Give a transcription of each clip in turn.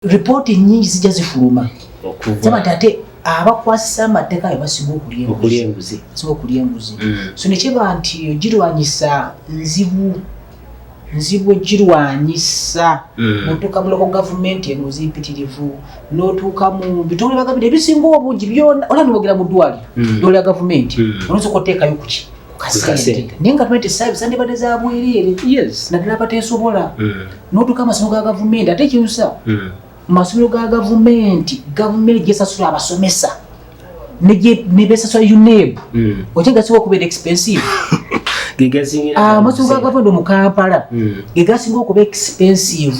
Report nyingi zijja zifuluma zama tate abakwasa amateeka yabasinga okulya enguzi so nekiba nti ogirwanyisa nzibu ogirwanyisa notuuka mu local government enguzi mpitirivu notuuka mu bitongole bya gavumenti ebisinga obungi byonna ola niwogera mu ddwaliro lya gavumenti olwinza okuteekayo kuki kasente naye nga tumete service andibadde za bwereere naddala bateesobola notuuka amasomero ga gavumenti ate ekirusa masomero ga gavumenti gyesasula abasomesa nebesasula UNEB okyengasinga okubeera expensive amasomero ga gavumenti mu Kampala gegasinga okuba expensive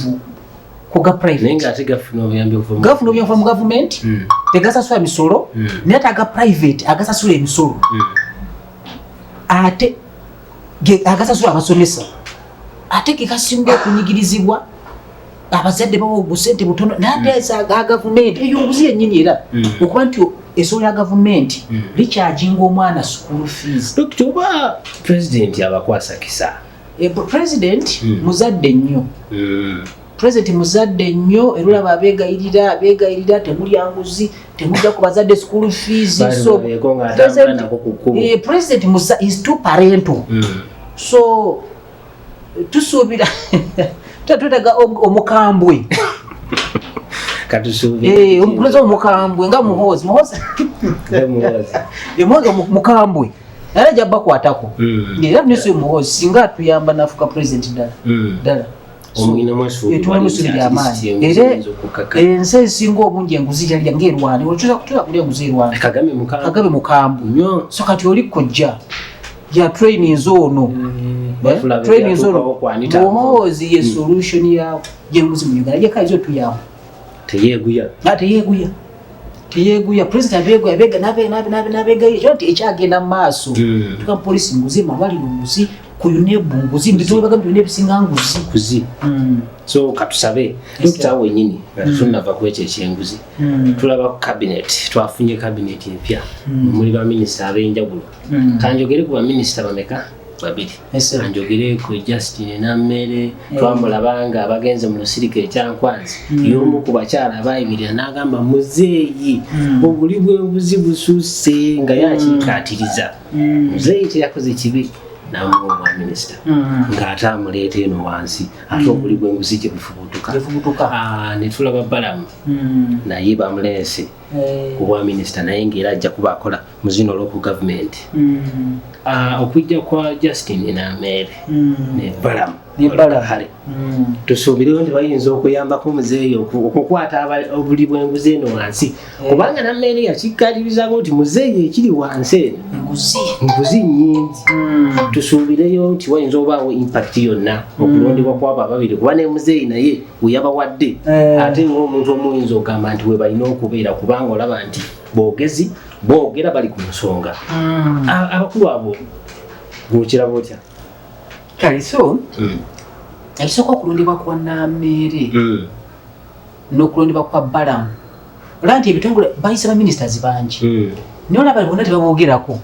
kuga private gafuna obuyambi mu gavumenti tegasasula misolo naye ate aga private agasasula emisolo ate agasasula abasomesa ate gegasinga okunyigirizibwa abazadde bawo obusente butono n'ateesa aga gavumenti eyo obuzi yennyini era okuba nti esolo ya gavumenti likyajinga omwana school fees. Dr. Oba president abakwasa kisa president muzadde nnyo president muzadde nnyo era olaba abeegayirira temulya nguzi temujja ku bazadde school fees so president is too parental so tusuubira tutega omukambwe katusuubira omukuleza omukambwe nga muhozi emwanga mukambwe era jabba kwatako era niso muhozi singa tuyamba nafuka president dala ensi esinga obungi enguzi yalya ng'erwani olituza kutuza kulya enguzi erwani Kagame mukambwe so kati oli kojja ya training zone training zone muhozi ye solution ya jenguzi mu Uganda yekaizo tuyawo teyeguya president abega nabega yonti ekyagenda maaso tuka police nguzi malwaliro nguzi kuyunebu nguzi mbitolo baga mbine bisinga nguzi so katusabe Dr. wenyini tunava kweche ekyenguzi tulaba ku cabinet twafunye cabinet empya muri ba minister abenjawulo kanjogere ku ba minister bameka babiri kanjogere ku Justin Namere twamulabanga abagenze mu lusirike ekyankwanzi yomu ku bakyala abayimirira n'agamba muzeeyi obuli bw'enguzi bususe nga yakikatiriza muzeeyi kyakoze kibi namuwa minister ngata amulete eno wansi ate obuli bw'enguzi gye bufubutuka ne tulaba Balamu naye bamulese kuba minister naye ng'era ajja kuba akola mu zino local government okujja kwa Justin Namere ne Balamu hale tusuubirewo nti bayinza okuyambako muzeeyi okukwata obuli bw'enguzi eno wansi kubanga Namere yakikkalirizaako nti muzeeyi ekiri wansi enguzi nyingi tusuubireyo nti wayinza obaawo impact yonna okulondebwa kwabo ababiri kuba ne muzeeyi naye weyabawadde ate ng'omuntu omuyinza okugamba nti we balina okubeera kubanga olaba nti boogezi boogera bali ku nsonga abakulu abo bwokiraba otya kaliso ekisooka okulondebwa kwa Namere n'okulondebwa kwa Balamu olaba nti ebitongole bayise ba ministers bangi naye olaba bonna tebaboogerako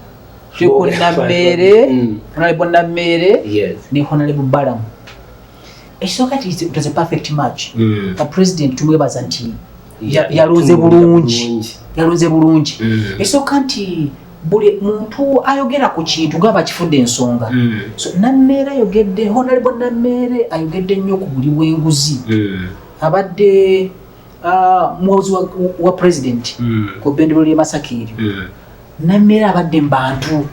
Honorable Namere ne Honorable Balamu ekisooka it was a perfect match ka president tumwebaza nti yalonze bulungi ekisooka nti buli muntu ayogera ku kintu gaba kifudde ensonga so Namere ayogedde Honorable Namere ayogedde nnyo ku buli bw'enguzi abadde muwozi wa president ku bendero lye Masakiri Namere abadde mbantu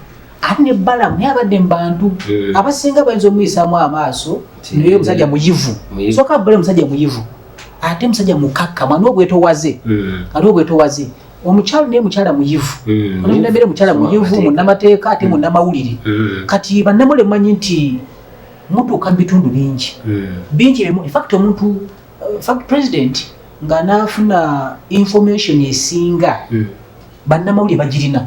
ate ne Balamu naye abadde mbantu abasinga bayinza omuyisaamu amaaso naye musajja muyivu soka Balamu musajja muyivu ate musajja mukakkama n'obwetowaze omukyalo naye mukyala muyivu Namere mukyala muyivu munnamateeka ate munnamawulire kati bannamule mmanyi nti mutuuka mu bitundu bingi in fact omuntu president ng'anaafuna information esinga bannamawulire bagirina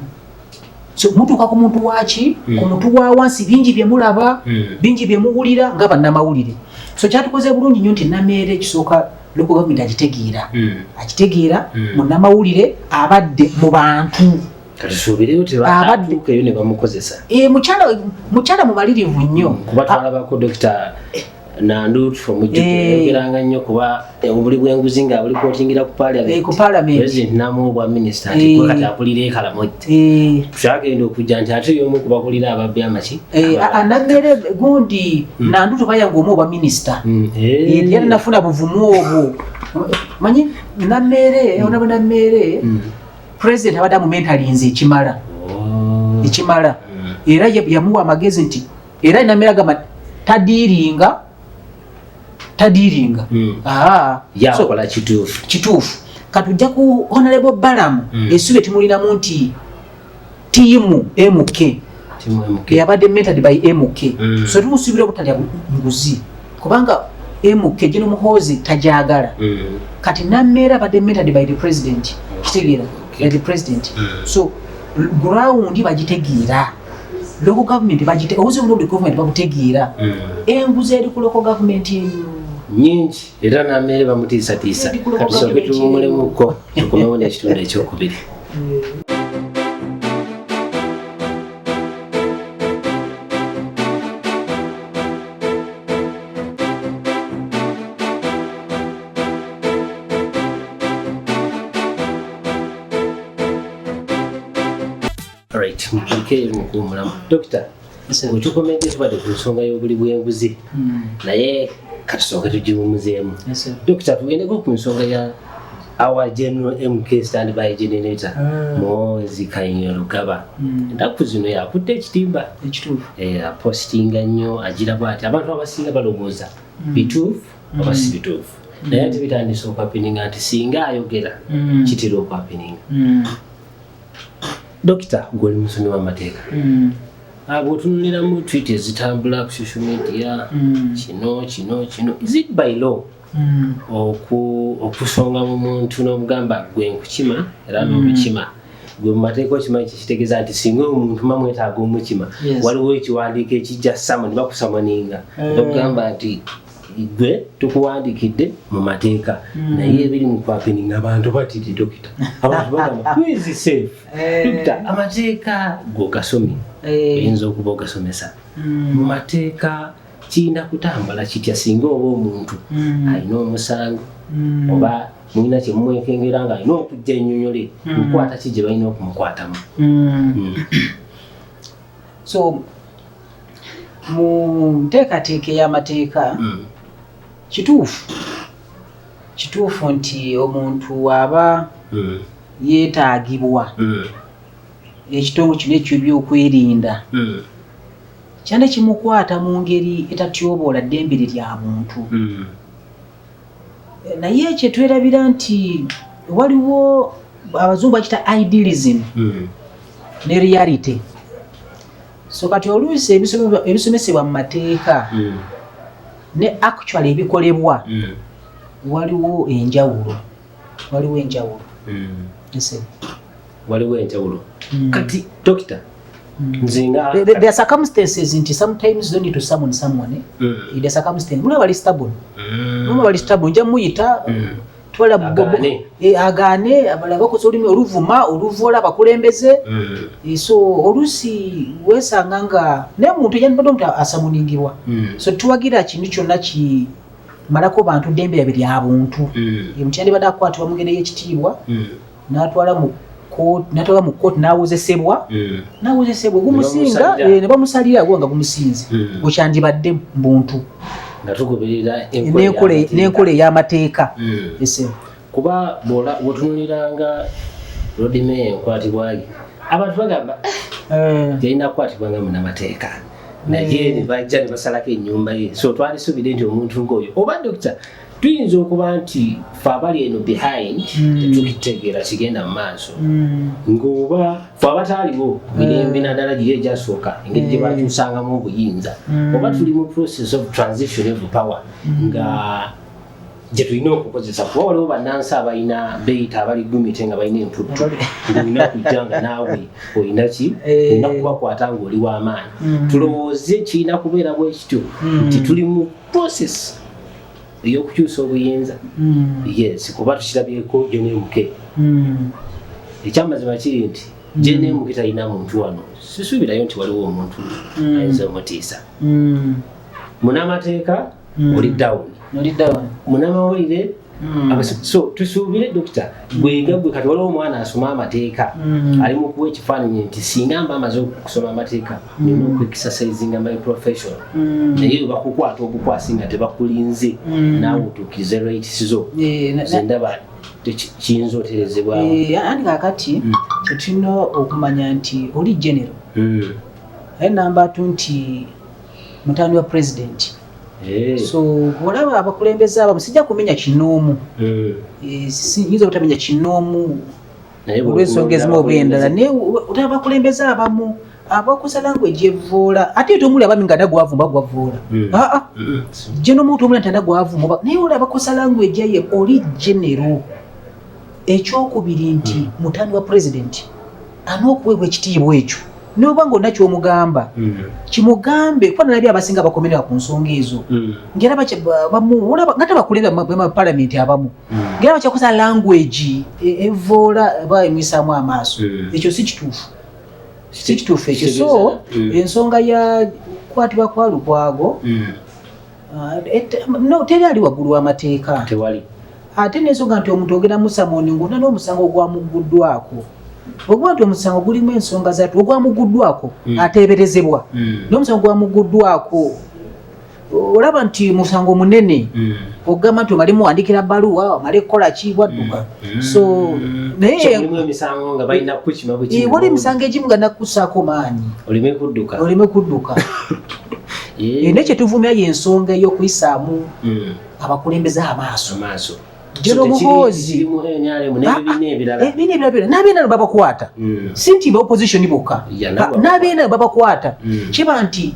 so mutuuka ku muntu waaki ku muntu wa wansi bingi bye mulaba bingi bye muwulira nga bannamawulire so kyatukoze bulungi nnyo nti Namere ekisooka local government akitegeera munnamawulire abadde mu bantu katusuubireyo tebatuukeyo ne bamukozesa mukyala mumalirivu nnyo kuba twalabako Dr. nandu omujjukiranga nnyo kuba obuli bw'enguzi nga buli kwotingira ku parliament president namubwa minister ati kati akulira ekalamotti tukyagenda okujja nti ate y'omu ku bakulira ababbi amaki anammere gundi nandu tobayanga omu oba minister era nafuna buvumu obwo manyi nammere ona bwe nammere president abadde amumentalinze ekimala era yamuwa amagezi nti era nammere agamba tadiringa yakola kituufu katujja ku honorable Balamu esube timulinamu nti tiimu MK yabadde mentored by MK so tumusubira obutalya nguzi kubanga MK General Muhoozi tajagala kati nammera abadde mentored by the president kitegeera the president so ground bagitegeera local government babutegeera enguzi eri ku local government nyingi era nammere bamutiisatiisa katusooke tumuwulemuko tukomewo n'ekitundu ekyokubiri. Right, mukike mukumulamu. Doctor, wetukomedde tubadde ku nsonga y'obuli bw'enguzi naye katusooke tugiwumuzeemu. Doctor, tugendeko ku nsonga ya our general MK standby generator Muhoozi Kanyolugaba. Ennaku zino yakutte ekitimba apostinga nnyo agira bw'ati abantu abasinga balowooza bituufu oba si bituufu naye ate bitandise okwapininga nti singa ayogera kitera okwapininga. Doctor, gwoli musomi w'amateeka bw'otunulira mu tweet ezitambula ku social media kino is it by law okusonga mu muntu n'omugamba gwe nkukima era n'omukima gwe mu mateeka okimanyi kitegeeza nti singa omuntu mamwetaaga omukima waliwo ekiwandiiko ekijja samoni bakusamoninga okugamba nti gwe tukuwandiikidde mu mateeka naye ebiri mu kwapeninga abantu batiti dokita abantu bagamba who is safe dokita amateeka gogasomye oyinza okuba ogasomesa mu mateeka kiyina kutambula kitya singa oba omuntu alina omusango oba mulina kyemumwekengera nga alina okujja ennyonnyole mukwata ki gye balina okumukwatamu. So mu nteekateeka y'amateeka kituufu nti omuntu aba yeetaagibwa ekitongole kino eky'ebyokwerinda kyane kimukwata mu ngeri etatyoboola ddembere lya muntu naye kyetwerabira nti waliwo abazungu bakita idealism ne reality. So kati oluusi ebisomesebwa mu mateeka ne actually ebikolebwa waliwo enjawulo waliwo enjawulo. Kati doctor nzinga there are circumstances nti sometimes you don't need to summon someone in the circumstance mula bali stubborn nja muyita twala bugobane agaane abalaba ko solimi oluvuma oluvola bakulembeze so olusi wesanga nga ne muntu yanbado mtu asamuningirwa so tuwagira kintu kyonna ki malako bantu dembe yabiri abuntu mutiyandi bada kwatwa mugene y'ekitiibwa natwala mu court nawozesebwa gumusinga ne bamusalira gwanga gumusinze okyandibadde muntu natugoberera n'enkola y'amateeka kuba bw'otunuliranga Lodime enkwatibwagi abantu bagamba yalina kukwatibwanga munamateeka naye ne bajja ne basalako ennyumba ye so twalisuubire nti omuntu ng'oyo oba dokita tuyinza okuba nti fe abali eno behind tetukitegeera kigenda mu maaso ng'oba fe abataaliwo mirembe naddala giri egyasooka engeri gye bakyusangamu obuyinza oba tuli mu process of transition of power nga gye tulina okukozesa kuba waliwo bannansi abalina beyita abali gumite nga balina emputtu ng'olina kujja nga naawe olina ki olina kubakwata ng'oli w'amaanyi tulowooze kirina kubeera bwe kityo nti tuli mu process ey'okukyusa obuyinza yes kuba tukirabyeko JNMK ekyamazima kiri nti JNMK talina muntu wano sisuubirayo nti waliwo omuntu ayinza omutiisa munamateeka oli down munamawulire so tusuubire dokita bwegagwe kati waliwo omwana asoma amateeka ali mu kuwa ekifaananyi nti singa mba amaze okusoma amateeka nina okwexercisinga my profession naye bakukwata obukwasi nga tebakulinze naawe otuukirize rights zo zendaba kiyinza oterezebwawo andi kakati kyetulina okumanya nti oli genero aye namba 2 nti mutani wa president so olaba abakulembeze abamu sijja kumenya kinoomu siyinza obutamenya kinoomu olw'ensonga ezimu oba endala naye olaba abakulembeze abamu abakosa language evoola ate tomuli abami nga nagwavumba gwavoola geno omuntu omuli nti nagwavumba naye olaba abakosa language ye oli genero ekyokubiri nti mutani wa president anokuweebwa ekitiibwa ekyo noba ngonna kyomugamba kimugambe kuba nalabye abasinga bakomerera ku nsonga ezo ngeraba nga tabakulira mu palamenti abamu ngeraba kyakosa language evoola bayimwisaamu amaaso ekyo si kituufu ekyo so ensonga ya kukwatibwa kwa Lukwago teri ali waggulu w'amateeka ate n'ensonga nti omuntu ogenda musamoni ng'ona n'omusango ogwamuguddwako okuba nti omusango gulimu ensonga zatu ogwamuguddwako ateeberezebwa n'omusango gwamuguddwako olaba nti musango munene ogamba nti omale muwandikira bbaluwa omale kukola ki bwadduka so naye wali emisango egimu nga nakkussaako maanyi oleme kudduka nekyetuvumya y'ensonga ey'okuyisaamu abakulembeze amaaso Jeno Muhoozi n'abeena babakwata si nti ba opposition bokka n'abeena babakwata kiba nti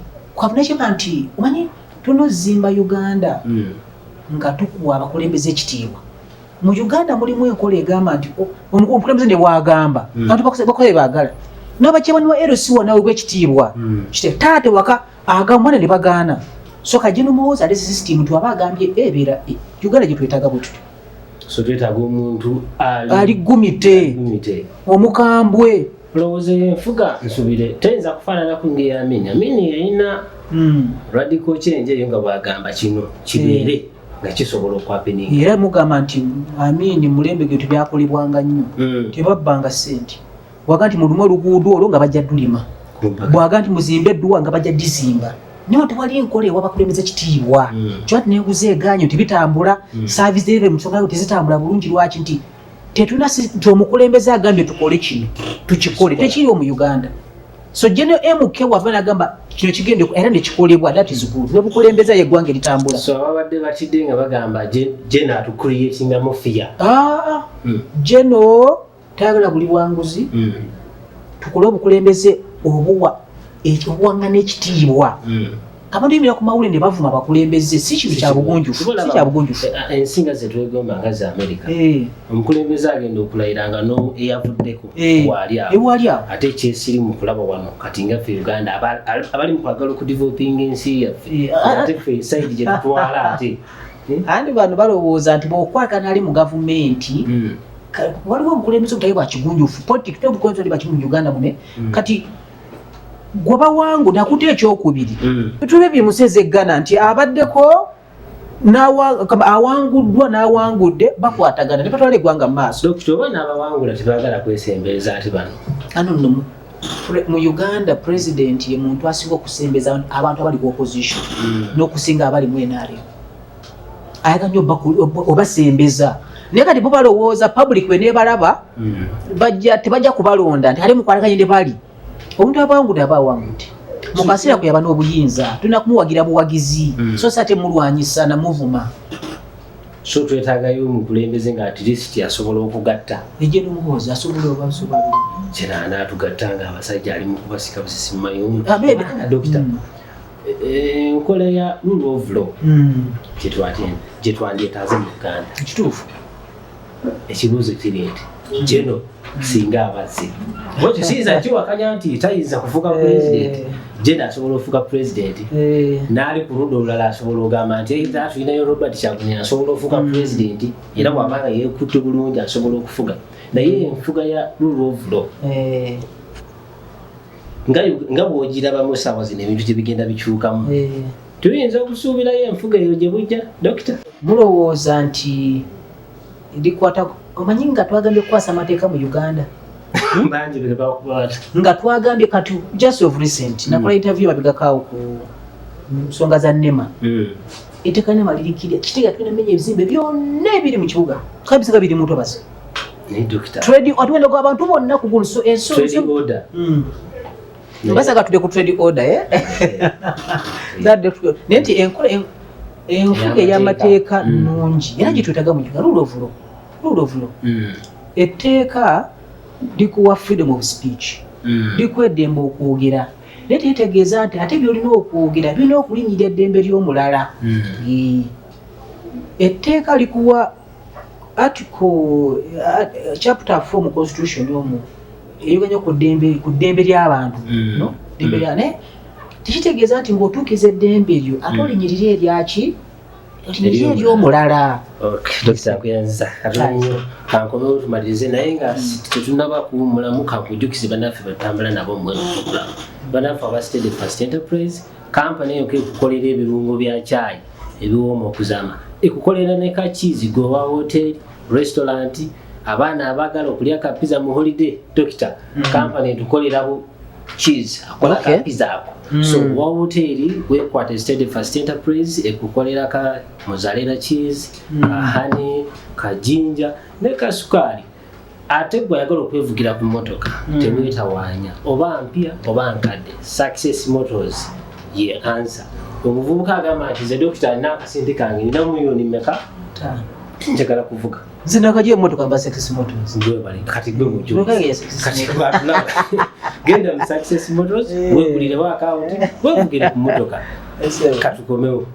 omanyi tunozimba Uganda nga tukuwa abakulembeze ekitiibwa mu Uganda mulimu enkola egamba nti omukulembeze ne bwagamba abantu bakoze baagala n'abakyebani wa LC nawe gw'ekitiibwa taate waka agamba mwana ne bagaana so Jeno Muhoozi alese system twaba agambye ebeera Uganda gye twetaaga bwe tutyo so twetaaga omuntu ali gumite omukambwe olowooza enfuga nsubire tayinza kufaanana ku ngeri Amini yalina radical change eyo nga bwagamba kino kibeere nga kisobola okwapeninga era mugamba nti Amini mulembe ge tebyakolebwanga nnyo tebabbanga ssente bwaga nti mulumu oluguudo olwo nga bajja dulima bwaga nti muzimbe edduwa nga bajja dizimba niyo tewali enkola ewabakulembeze ekitiibwa kyati nenguza eganyo tibitambula service delivery musonga yo tezitambula bulungi lwaki nti tetuna nti omukulembeze agambye tukole kino tukikole tekiriwo mu Uganda so General MK wava nagamba kino kigende era nekikolebwa that is good webukulembeze yeggwanga eritambula so ababadde batidde nga bagamba General atucreatinga mu fear General tayagala buli bwanguzi tukole obukulembeze obuwa obuwangana ekitiibwa abantu yimira ku mawulire ne bavuma abakulembeze si kintu kya bugunjufu ensinga zetwegomba nga za America omukulembeze agenda okulayiranga no eyavuddeko wali awo ate ekyesiri mu kulaba wano kati nga ffe Uganda abali mu kwagala okudeveloping ensi yaffe ate ffe side gye tutwala ate andi bantu balowooza nti bw'okwagana ali mu gavumenti waliwo omukulembeze obutayi bwa kigunjufu politics tebukonzo liba kimu mu Uganda mune kati gwoba wangu nakuta ekyokubiri tube bimusezeggana nti abaddeko awanguddwa n'awangudde bakwatagana tebatwala eggwanga mu maaso dokita oba n'abawangula tebaagala kwesembeza ati bano ano mu Uganda president ye muntu asinga okusembeza abantu abali ku opposition n'okusinga abali mu NRM ayaga nnyo obasembeza naye kati bo balowooza public we nebalaba tebajja kubalonda nti ali mukwalaganye ne bali omuntu abawangudde aba awangudde mu kaseera kwe yaba n'obuyinza tulina kumuwagira buwagizi so sa temulwanyisa namuvuma so twetaagayo omukulembeze nga at least asobola okugatta General Muhoozi asobola obasobola kera anaatugatta nga abasajja ali mu kubasika busisi mu mayumba dokita enkola ya rule of law gye twandyetaaze mu Uganda kituufu ekibuuzo kiri nti General singa abazze bwekyo siyinza kiwakanya nti tayinza kufuuka president General asobola okufuuka president n'ali ku ludda olulala asobola ogamba nti tulinayo Robert Kyagulanyi asobola okufuuka president era bw'abanga yeekutte bulungi asobola okufuga naye enfuga ya rule of law nga bw'ogirabamu essaawa zino ebintu tebigenda bikyukamu tuyinza okusuubirayo enfuga eyo gye bujja dokita mulowooza nti likwata omanyi nga twagambye kukwasa amateeka mu Uganda bangi bebakubaata nga twagambye kati just of recent nakola interview mabegakaawo ku nsonga za NEMA etteeka NEMA lirikirya kitega tulina menya ebizimbe byonna ebiri mu kibuga kabisa biri mu Ntobazi trade atwenda kwa abantu bonna kugulu so order basa katudde ku trade order that nenti enfuga y'amateeka nnungi era gitwetaga mu Uganda rule of law etteeka likuwa freedom of speech likuwa eddembe okwogera naye tetegeeza nti ate byolina okwogera birina okulinyirira eddembe ly'omulala etteeka likuwa article chapter 4 mu constitution yomu eyoganya ku ddembe ly'abantu no ddembe lyane tekitegeeza nti ng'otuukiza eddembe lyo ate olinyirira eryaki olinyirira ery'omulala. Dokita kuyanza kankomewo tumalirize naye nga tetunaba kuwummulamu kankujjukize bannaffe batambula nabo mu program bannaffe aba Steady Fast Enterprise kampani eyo kekukolera ebirungo bya chai ebiwooma okuzama ekukolera ne kachizi gowa hotel restaurant abaana abagala okulya ka pizza mu holiday dokita kampani etukolerawo cheese akola ka pizza ako so wa hotel wekwata Steady Fast Enterprise ekukolera ka mozzarella cheese honey ka ginger ne ka sukali ate gwe ayagala okwevugira ku motoka temwetawaanya oba mpya oba nkadde Success Motors ye answer omuvubuka agamba nti ze dokita alina akasente kange nina miliyoni mmeka njagala kuvuga zina kaje motoka mba Success Motors ndio bali kati gwe mujo kati batuna genda mu Success Motors wegulire wa account wevugire ku motoka katukomewo